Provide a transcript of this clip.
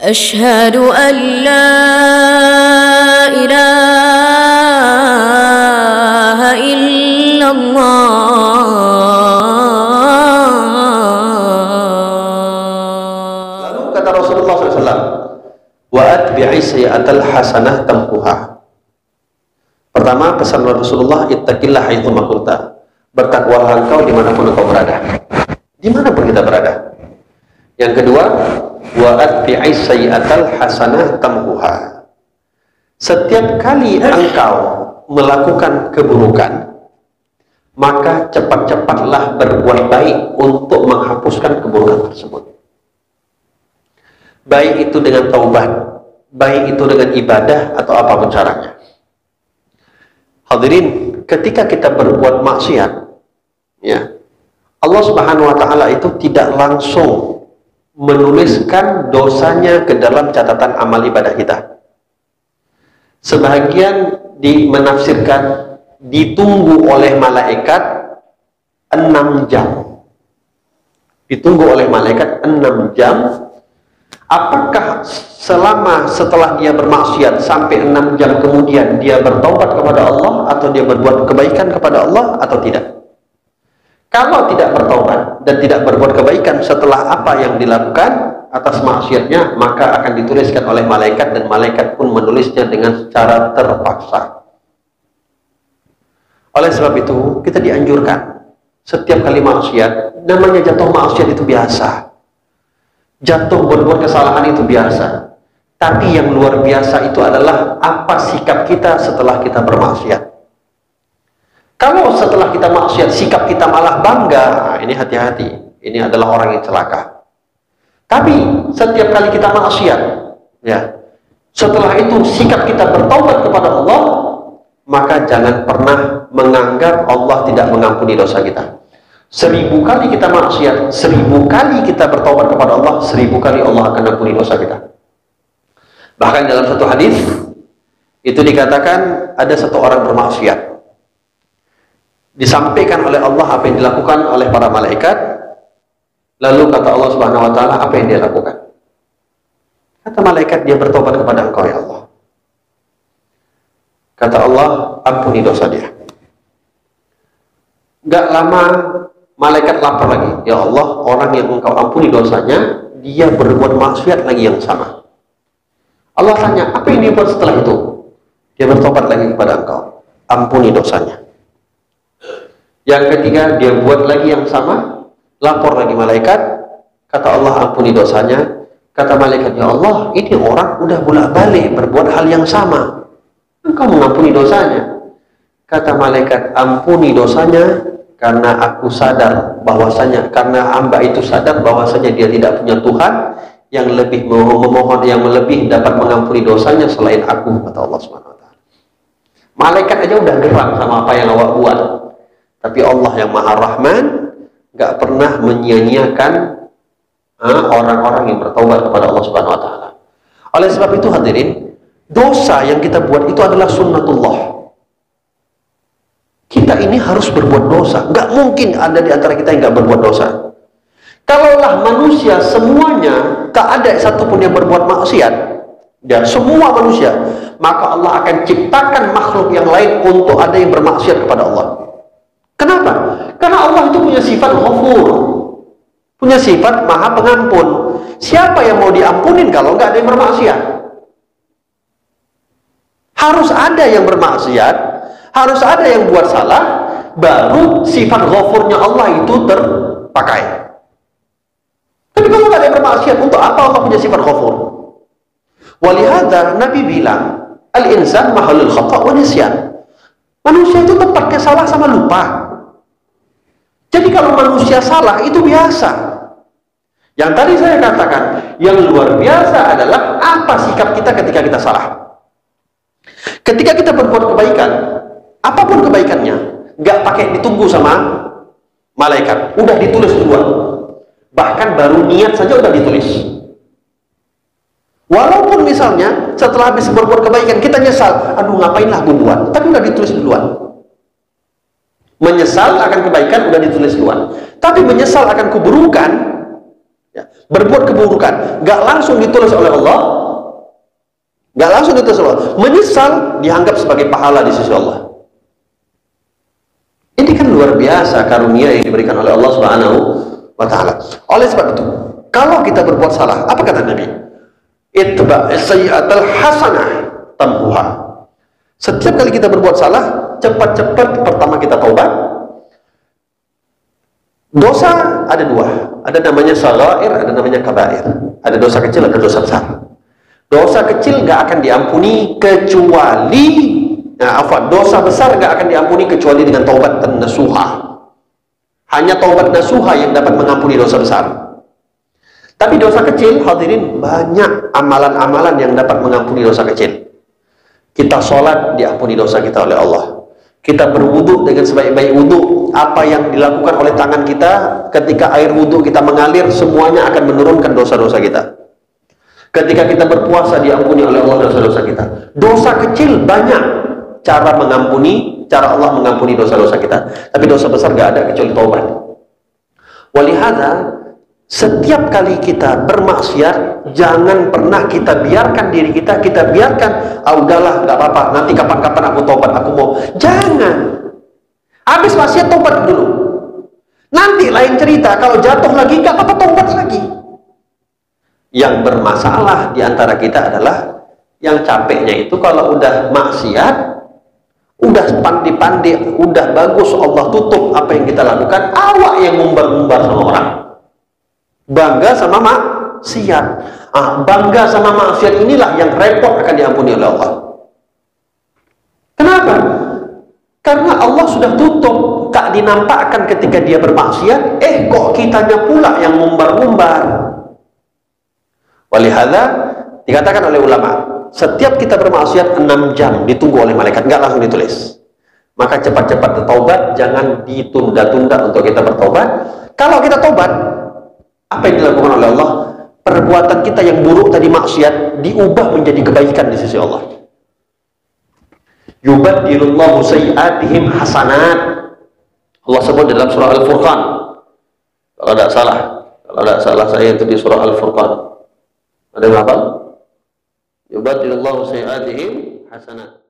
أشهد أن لا إله إلا الله. Lalu kata Rasulullah SAW, wa atbi'i sayyi'atal hasanah tamkuha. Pertama, pesan Rasulullah, ittaqillah haitsu ma kunta. Bertakwalah engkau dimanapun engkau berada. Dimanapun kita berada. Yang kedua, wa atbi'i sayyi'atal hasanah tamkuha. Setiap kali engkau melakukan keburukan, maka cepat-cepatlah berbuat baik untuk menghapuskan keburukan tersebut. Baik itu dengan taubat, baik itu dengan ibadah atau apapun caranya. Hadirin, ketika kita berbuat maksiat, ya, Allah Subhanahu wa taala itu tidak langsung menuliskan dosanya ke dalam catatan amal ibadah kita. Sebagian menafsirkan ditunggu oleh malaikat 6 jam. Ditunggu oleh malaikat 6 jam. Apakah setelah dia bermaksiat sampai 6 jam kemudian dia bertaubat kepada Allah atau dia berbuat kebaikan kepada Allah atau tidak? Kalau tidak bertaubat dan tidak berbuat kebaikan setelah apa yang dilakukan atas maksiatnya, maka akan dituliskan oleh malaikat dan malaikat pun menulisnya dengan secara terpaksa. Oleh sebab itu, kita dianjurkan setiap kali maksiat, namanya jatuh maksiat itu biasa. Jatuh berbuat kesalahan itu biasa. Tapi yang luar biasa itu adalah apa sikap kita setelah kita bermaksiat. Kalau setelah kita maksiat sikap kita malah bangga, ini hati-hati. Ini adalah orang yang celaka. Tapi setiap kali kita maksiat, ya, setelah itu sikap kita bertaubat kepada Allah, maka jangan pernah menganggap Allah tidak mengampuni dosa kita. 1000 kali kita maksiat, 1000 kali kita bertaubat kepada Allah, 1000 kali Allah akan ampuni dosa kita. Bahkan dalam satu hadis itu dikatakan ada satu orang bermaksiat, disampaikan oleh Allah apa yang dilakukan oleh para malaikat. Lalu kata Allah Subhanahu wa taala, apa yang dia lakukan? Kata malaikat, dia bertobat kepada engkau ya Allah. Kata Allah, ampuni dosa dia. Gak lama malaikat lapor lagi, ya Allah, orang yang engkau ampuni dosanya, dia berbuat maksiat lagi yang sama. Allah tanya, apa yang dia buat setelah itu? Dia bertobat lagi kepada engkau, ampuni dosanya. Yang ketiga, dia buat lagi yang sama, lapor lagi malaikat, kata Allah, ampuni dosanya. Kata malaikat, ya Allah, ini orang udah bolak-balik berbuat hal yang sama, engkau mengampuni dosanya. Kata malaikat, ampuni dosanya karena aku sadar bahwasanya, karena hamba itu sadar bahwasanya dia tidak punya Tuhan yang lebih memohon, yang lebih dapat mengampuni dosanya selain aku, kata Allah Subhanahu wa taala. Malaikat aja udah geram sama apa yang awak buat. Tapi Allah yang Maha Rahman gak pernah menyia-nyiakan orang-orang yang bertaubat kepada Allah Subhanahu wa taala. Oleh sebab itu hadirin, dosa yang kita buat itu adalah sunnatullah. Kita ini harus berbuat dosa. Gak mungkin ada di antara kita yang gak berbuat dosa. Kalaulah manusia semuanya tak ada satupun yang berbuat maksiat, dan semua manusia, maka Allah akan ciptakan makhluk yang lain untuk ada yang bermaksiat kepada Allah. Kenapa? Karena Allah itu punya sifat ghafur, punya sifat maha pengampun. Siapa yang mau diampunin kalau nggak ada yang bermaksiat? Harus ada yang bermaksiat, harus ada yang buat salah, baru sifat ghafurnya Allah itu terpakai. Tapi kalau nggak ada yang bermaksiat, untuk apa Allah punya sifat ghafur? Walihada Nabi bilang, al-insan mahalul khata' wa nisyan. Manusia itu tempatnya salah sama lupa. Jadi kalau manusia salah itu biasa. Yang tadi saya katakan, yang luar biasa adalah apa sikap kita ketika kita salah. Ketika kita berbuat kebaikan, apapun kebaikannya, nggak pakai ditunggu sama malaikat, udah ditulis duluan. Bahkan baru niat saja udah ditulis. Walaupun misalnya setelah habis berbuat kebaikan kita nyesal, aduh ngapainlah aku buat, tapi udah ditulis duluan. Menyesal akan kebaikan udah ditulis duluan. Tapi menyesal akan keburukan, Ya. Berbuat keburukan, nggak langsung ditulis oleh Allah, nggak langsung ditulis oleh Allah. Menyesal dianggap sebagai pahala di sisi Allah. Ini kan luar biasa karunia yang diberikan oleh Allah Subhanahu wa Ta'ala. Oleh sebab itu, kalau kita berbuat salah, apa kata Nabi? Itba' sayyi'atal hasanah tamhuha. Setiap kali kita berbuat salah, cepat-cepat pertama kita taubat. Dosa ada dua, ada namanya shaghair, ada namanya kabair. Ada dosa kecil, ada dosa besar. Dosa kecil nggak akan diampuni kecuali, dosa besar nggak akan diampuni kecuali dengan taubat dan nasuha. Hanya taubat nasuha yang dapat mengampuni dosa besar. Tapi dosa kecil, hadirin, banyak amalan-amalan yang dapat mengampuni dosa kecil. Kita sholat, diampuni dosa kita oleh Allah. Kita berwudu dengan sebaik-baik wudu. Apa yang dilakukan oleh tangan kita ketika air wudu kita mengalir, semuanya akan menurunkan dosa-dosa kita. Ketika kita berpuasa, diampuni oleh Allah dosa-dosa kita. Dosa kecil banyak cara mengampuni, cara Allah mengampuni dosa-dosa kita. Tapi dosa besar gak ada kecuali taubat. Walihada, setiap kali kita bermaksiat, jangan pernah kita biarkan diri kita biarkan, udahlah, nggak apa-apa, nanti kapan-kapan aku tobat, aku mau. Jangan. Habis maksiat tobat dulu. Nanti lain cerita, kalau jatuh lagi, nggak apa-apa, tobat lagi. Yang bermasalah di antara kita adalah, yang capeknya itu kalau udah maksiat, udah pandi-pandi, udah bagus, Allah tutup apa yang kita lakukan, awak yang ngumbar-ngumbar sama orang. Bangga sama maksiat. Bangga sama maksiat inilah yang repot akan diampuni oleh Allah. Kenapa? Karena Allah sudah tutup, tak dinampakkan ketika dia bermaksiat, kok kitanya pula yang ngumbar-ngumbar. Walihada, dikatakan oleh ulama, setiap kita bermaksiat 6 jam ditunggu oleh malaikat, nggak langsung ditulis. Maka cepat-cepat bertaubat, jangan ditunda-tunda untuk kita bertaubat. Kalau kita taubat, apa yang dilakukan oleh Allah? Perbuatan kita yang buruk tadi, maksiat, diubah menjadi kebaikan di sisi Allah. Yubaddilullahu sayyi'atihim hasanat. Allah sebut dalam surah Al-Furqan. Kalau tidak salah saya itu di surah Al-Furqan. Ada yang hafal? Yubaddilullahu sayyi'atihim hasanat.